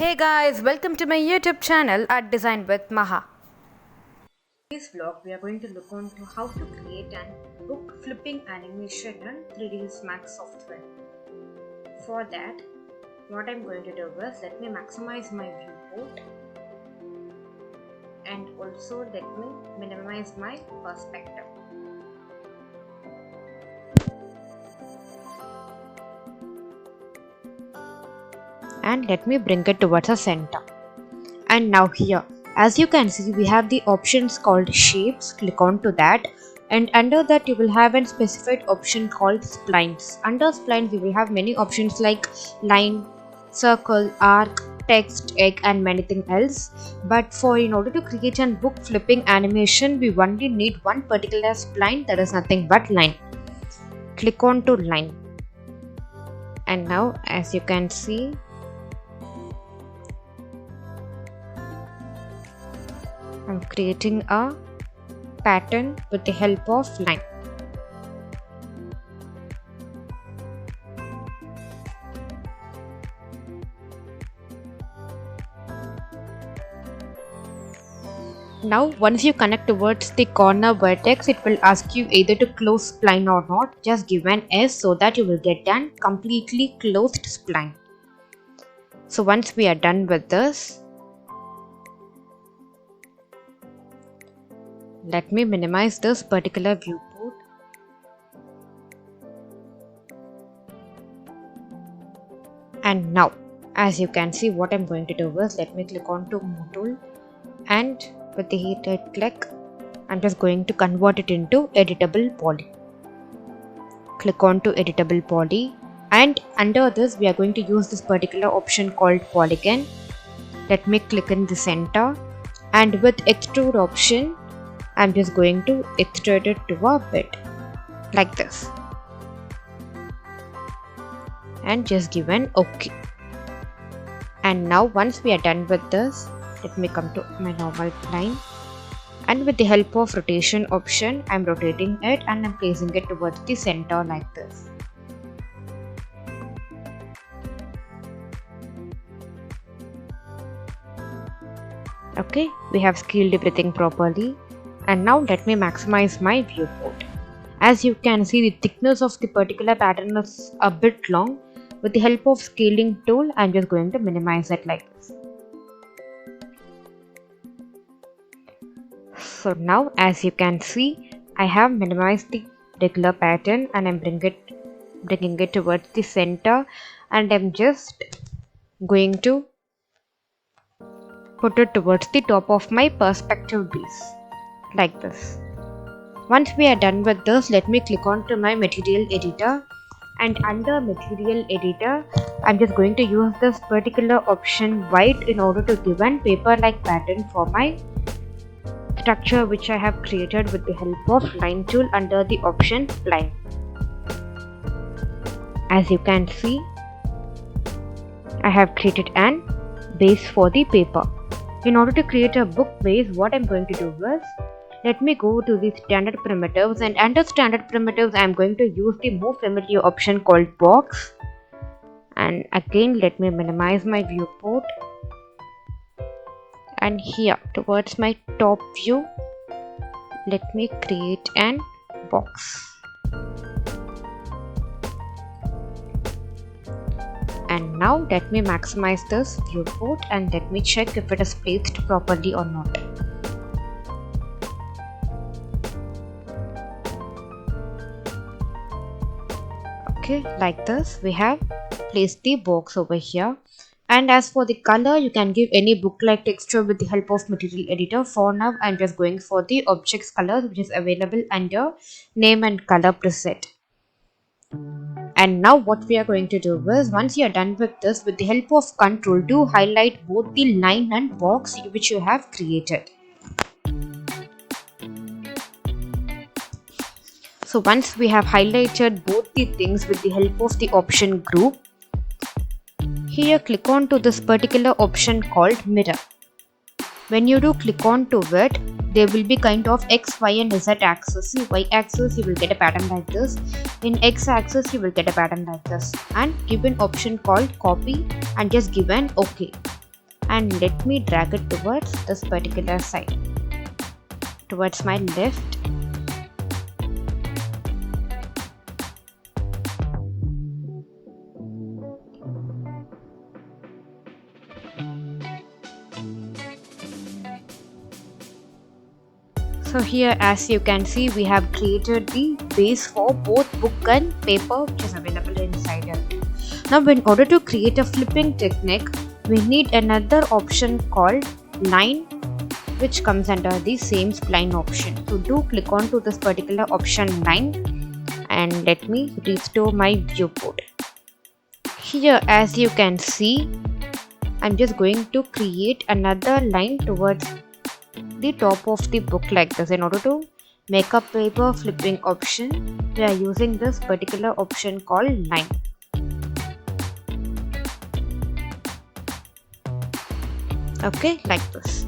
Hey guys, welcome to my YouTube channel at Design with Maha. In this vlog, we are going to look into how to create an book flipping animation in 3ds Max software. For that, what I'm going to do is let me maximize my viewport and also let me minimize my perspective. And let me bring it towards the center. And now here, as you can see, we have the options called shapes. Click on to that, and under that you will have a specified option called splines. Under splines you will have many options like line, circle, arc, text, egg and many things else. But in order to create a book flipping animation, we only need one particular spline, that is nothing but line. Click on to line, and now as you can see, I'm creating a pattern with the help of line. Now once you connect towards the corner vertex, it will ask you either to close spline or not. Just give an S so that you will get a completely closed spline. So once we are done with this, let me minimize this particular viewport. And now, as you can see, what I'm going to do is let me click on to Move tool, and with the right click, I'm just going to convert it into editable poly. Click on to editable poly, and under this we are going to use this particular option called polygon. Let me click in the center, and with extrude option, I'm just going to extrude it to a bit like this, and just give an OK. And now once we are done with this, let me come to my normal line, and with the help of rotation option, I'm rotating it and I'm placing it towards the center like this. Okay, we have scaled everything properly. And now let me maximize my viewport. As you can see, the thickness of the particular pattern is a bit long. With the help of scaling tool, I'm just going to minimize it like this. So now as you can see, I have minimized the regular pattern and I'm bringing it towards the center, and I'm just going to put it towards the top of my perspective base. Like this. Once we are done with this, let me click on to my material editor, and under material editor, I'm just going to use this particular option white in order to give an paper like pattern for my structure which I have created with the help of line tool under the option line. As you can see, I have created an base for the paper. In order to create a book base, what I'm going to do is, let me go to the standard primitives, and under standard primitives I am going to use the more familiar option called box. And again, let me minimize my viewport, and here towards my top view, let me create an box. And now let me maximize this viewport and let me check if it is placed properly or not. Okay, like this, we have placed the box over here. And as for the color, you can give any book-like texture with the help of material editor. For now, I'm just going for the objects color, which is available under name and color preset. And now what we are going to do is, once you are done with this, with the help of control, do highlight both the line and box which you have created. So once we have highlighted both the things with the help of the option group, here click on to this particular option called mirror. When you do click on to it, there will be kind of X, Y and Z axis. In Y axis you will get a pattern like this. In X axis you will get a pattern like this. And give an option called copy and just give an OK. and let me drag it towards this particular side, towards my left. So here, as you can see, we have created the base for both book and paper, which is available inside it. Now in order to create a flipping technique, we need another option called line, which comes under the same spline option. So do click on to this particular option line and let me restore my viewport. Here, as you can see, I'm just going to create another line towards the top of the book like this. In order to make a paper flipping option, we are using this particular option called line. Okay, like this.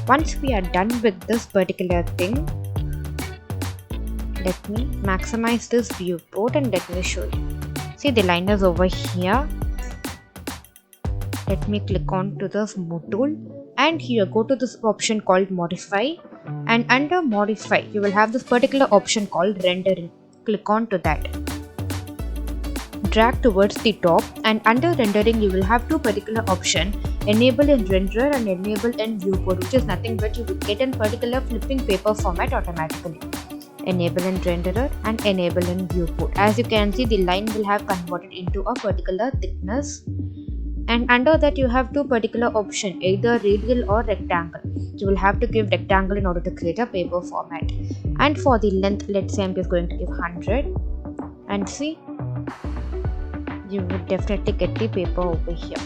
Once we are done with this particular thing, let me maximize this viewport and let me show you. See, the line is over here. Let me click on to the smooth tool, and here go to this option called modify, and under modify you will have this particular option called rendering. Click on to that, drag towards the top, and under rendering you will have two particular option, enable in renderer and enable in viewport, which is nothing but you will get in particular flipping paper format automatically. Enable in renderer and enable in viewport. As you can see, the line will have converted into a particular thickness, and under that you have two particular option, either radial or rectangle. You will have to give rectangle in order to create a paper format. And for the length, let's say I'm just going to give 100, and see, you will definitely get the paper over here.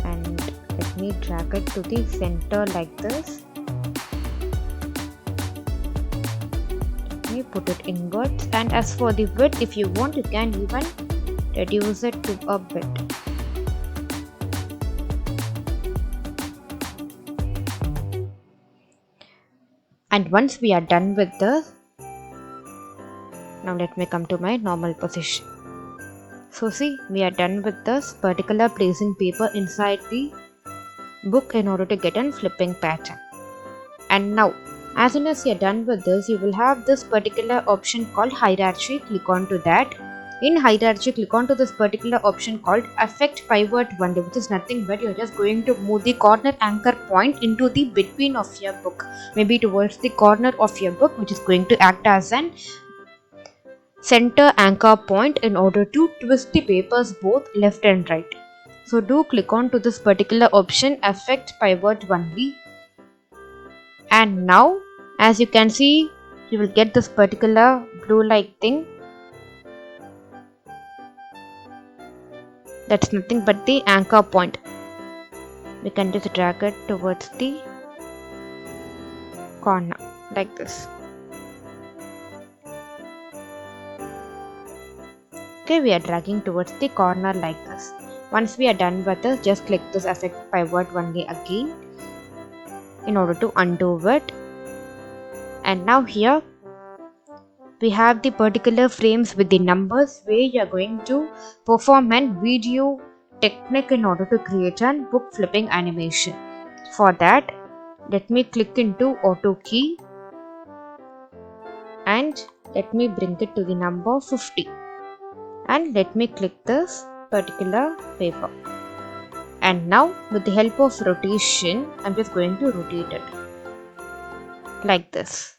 And let me drag it to the center like this. Let me put it inwards, and as for the width, if you want, you can even reduce it to a bit. And once we are done with this, now let me come to my normal position. So see, we are done with this particular placing paper inside the book in order to get a flipping pattern. And now, as soon as you are done with this, you will have this particular option called hierarchy. Click on to that. In hierarchy, click on to this particular option called affect pivot only, which is nothing but you're just going to move the corner anchor point into the between of your book, maybe towards the corner of your book, which is going to act as an center anchor point in order to twist the papers both left and right. So do click on to this particular option, affect pivot only. And now, as you can see, you will get this particular blue like thing. That's nothing but the anchor point. We can just drag it towards the corner like this. Okay, we are dragging towards the corner like this. Once we are done with this, just click this affect pivot only again in order to undo it. And now here we have the particular frames with the numbers where you are going to perform an video technique in order to create a book flipping animation. For that, let me click into auto key and let me bring it to the number 50, and let me click this particular paper. And now with the help of rotation, I'm just going to rotate it like this.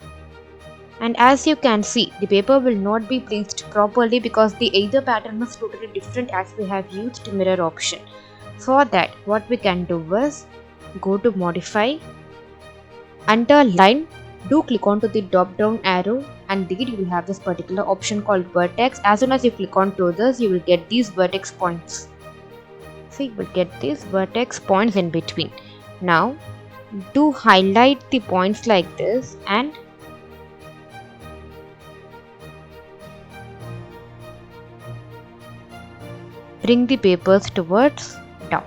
And as you can see, the paper will not be placed properly because the either pattern is totally different as we have used mirror option. For that, what we can do is go to modify, under line, do click on to the drop down arrow, and there you will have this particular option called vertex. As soon as you click on to this, you will get these vertex points. So you will get these vertex points in between. Now do highlight the points like this and bring the papers towards down.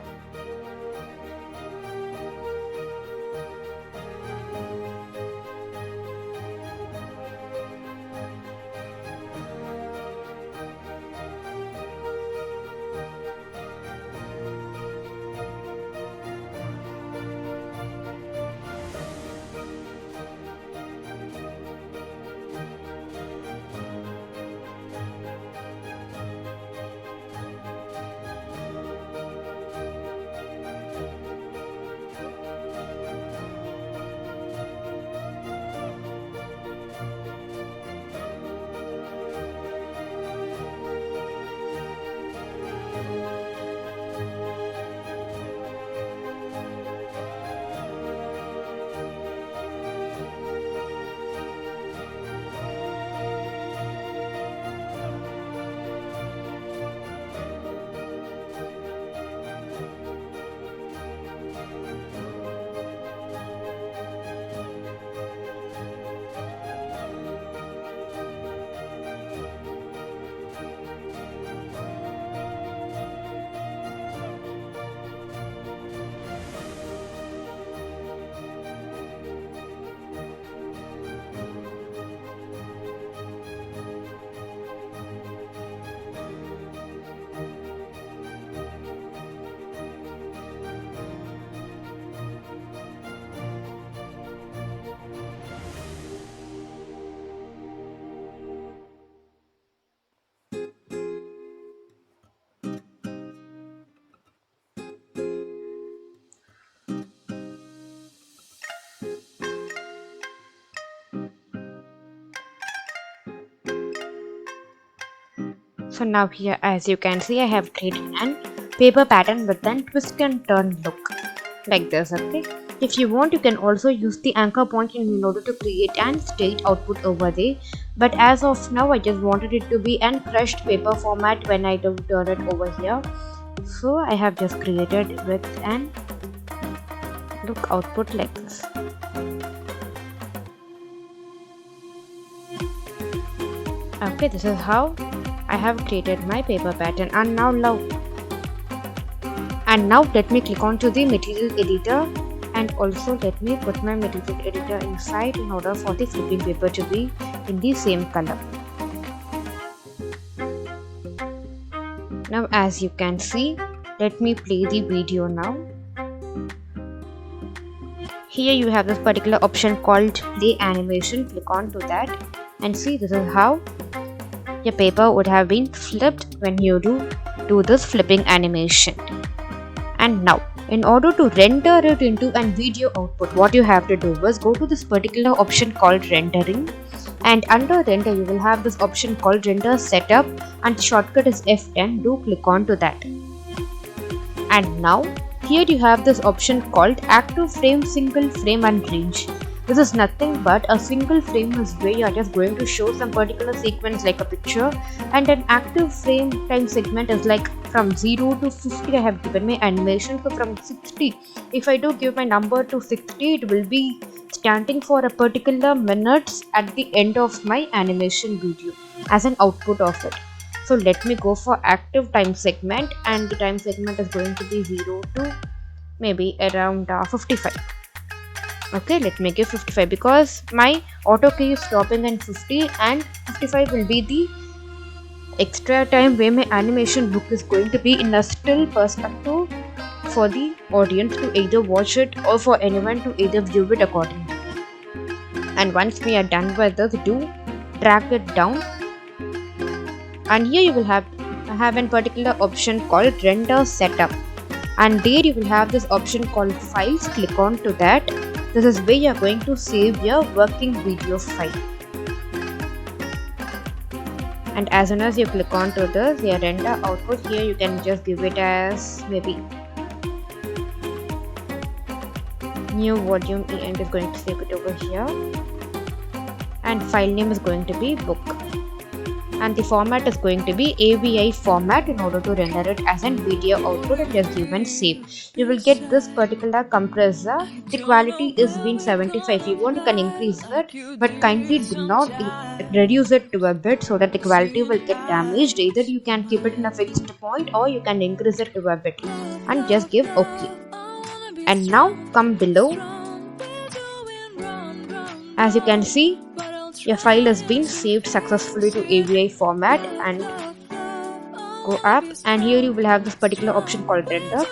So now here, as you can see, I have created an paper pattern with an twist and turn look like this. Okay, if you want, you can also use the anchor point in order to create an straight output over there, but as of now I just wanted it to be an crushed paper format when I do turn it over here. So I have just created with an look output like this. Okay, this is how I have created my paper pattern. And now let me click on to the material editor, and also let me put my material editor inside in order for the flipping paper to be in the same color. Now as you can see, let me play the video now. Here you have this particular option called play animation. Click on to that and see, this is how your paper would have been flipped when you do this flipping animation. And now, in order to render it into a video output, what you have to do is go to this particular option called rendering, and under render you will have this option called render setup, and the shortcut is F10. Do click on to that. And now here you have this option called active frame, single frame and range. This is nothing but a single frame is where you are just going to show some particular sequence like a picture, and an active frame time segment is like from 0 to 50. I have given my animation, so from 60, if I do give my number to 60, it will be standing for a particular minutes at the end of my animation video as an output of it. So let me go for active time segment, and the time segment is going to be 0 to maybe around 55. Okay, let me give 55 because my auto key is stopping in 50, and 55 will be the extra time where my animation look is going to be in a still perspective for the audience to either watch it or for anyone to either view it accordingly. And once we are done with this, do drag it down, and here you will have a particular option called render setup, and there you will have this option called files. Click on to that. This is where you are going to save your working video file. And as soon as you click on to this, your render output, here you can just give it as maybe new volume E, and is going to save it over here, and file name is going to be book, and the format is going to be AVI format in order to render it as a video output, and just give and save. You will get this particular compressor. The quality is being 75. If you want, you can increase it, but kindly do not reduce it to a bit so that the quality will get damaged. Either you can keep it in a fixed point or you can increase it to a bit, and just give OK. And now come below. As you can see, your file has been saved successfully to AVI format, and go up, and here you will have this particular option called render.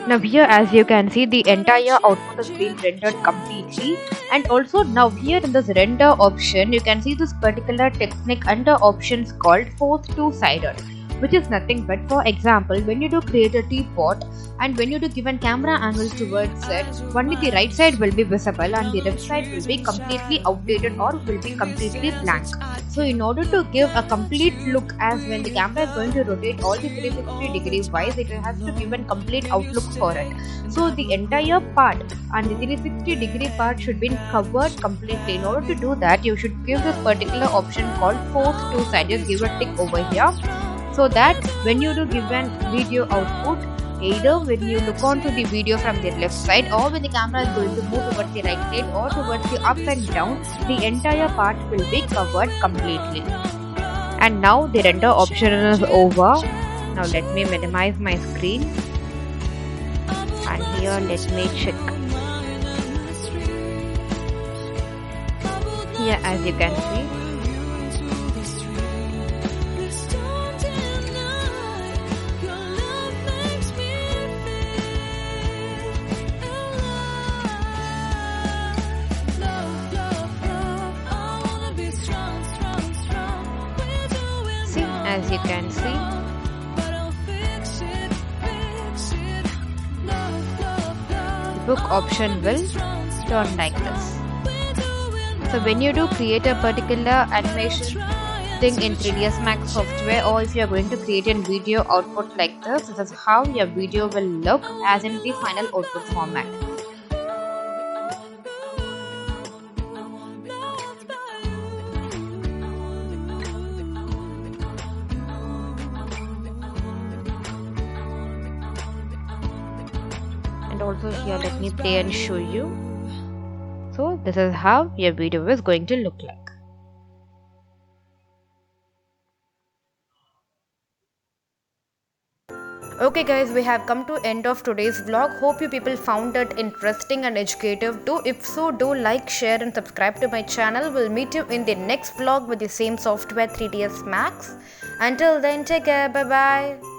Now here, as you can see, the entire output has been rendered completely, and also now here in this render option you can see this particular technique under options called force two-sided, which is nothing but, for example, when you do create a teapot and when you do give a camera angle towards it, only the right side will be visible and the left side will be completely outdated or will be completely blank. So in order to give a complete look, as when the camera is going to rotate all the 360 degrees wise, it has to give a complete outlook for it. So the entire part and the 360 degree part should be covered completely. In order to do that, you should give this particular option called force two-sided. Give a tick over here, so that when you do give a video output, either when you look onto the video from the left side or when the camera is going to move towards the right side or towards the up and down, the entire part will be covered completely. And now the render option is over. Now let me minimize my screen, and here let me check. Here, as you can see, as you can see, the book option will turn like this. So when you do create a particular animation editing in 3ds Max software, or if you are going to create a video output like this is how your video will look as in the final output format. And also here, let me play and show you. So this is how your video is going to look like. Okay guys, we have come to end of today's vlog. Hope you people found it interesting and educative too. If so, do like, share and subscribe to my channel. We'll meet you in the next vlog with the same software 3ds Max. Until then, take care. Bye bye.